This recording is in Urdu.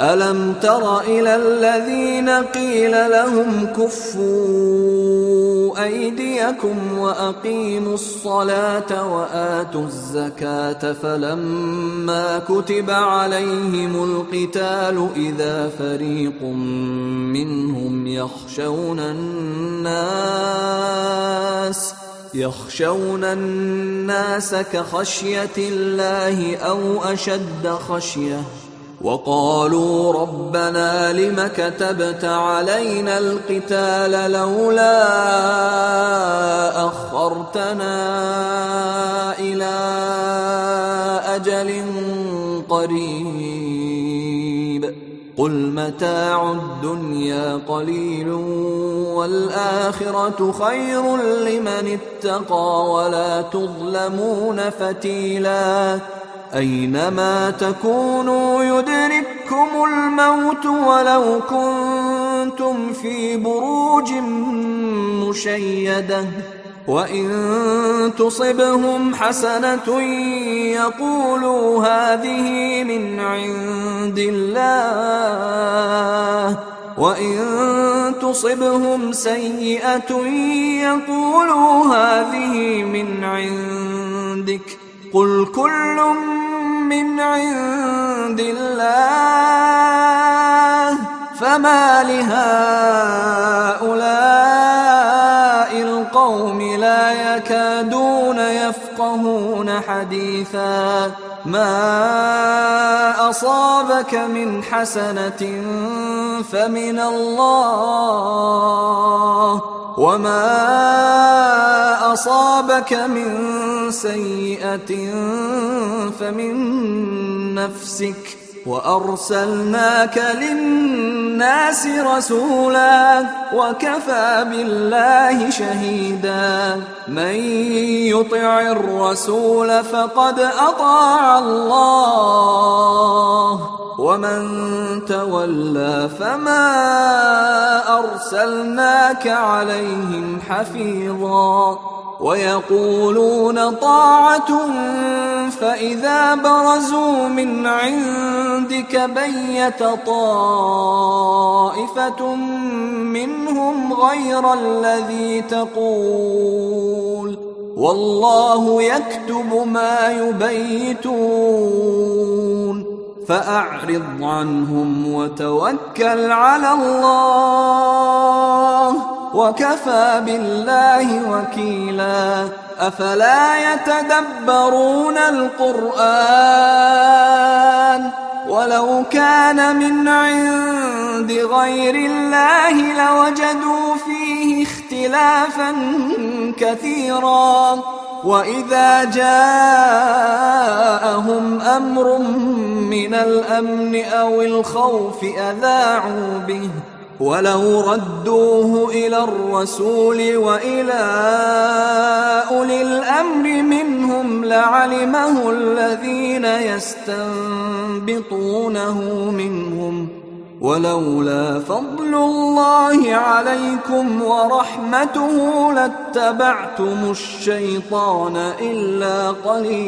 ألم تر إلى الذين قيل لهم كفوا أيديكم وأقيموا الصلاة وآتوا الزكاة فلما كتب عليهم القتال إذا فريق منهم يخشون الناس كخشية الله أو أشد خشية وقالوا ربنا لم كتبت علينا القتال لولا أخرتنا إلى أجل قريب قل متاع الدنيا قليل والآخرة خير لمن اتقى ولا تظلمون فتيلا أينما تكونوا يدرككم الموت ولو كنتم في بروج مشيدة وإن تصبهم حسنة يقولوا هذه من عند الله وإن تصبهم سيئة يقولوا هذه من عندك قل كل من عند الله فما لهؤلاء القوم لا يكادون يفقهون حديثا ما أصابك من حسنة فمن الله وما أصابك من سيئة فمن نفسك وأرسلناك للناس رسولا وكفى بالله شهيدا من يطع الرسول فقد أطاع الله ومن تولى فما أرسلناك عليهم حفيظا ويقولون طاعة فإذا برزوا من عندك بيت طائفة منهم غير الذي تقول والله يكتب ما يبيتون فأعرض عنهم وتوكل على الله وكفى بالله وكيلا أفلا يتدبرون القرآن ولو كان من عند غير الله لوجدوا فيه اختلافا كثيرا وإذا جاءهم أمر من الأمن أو الخوف أذاعوا به ولو ردوه إلى الرسول وإلى أولي الأمر منهم لعلمه الذين يستنبطونه منهم ولولا فضل الله عليكم ورحمته لاتبعتم الشيطان إلا قليلا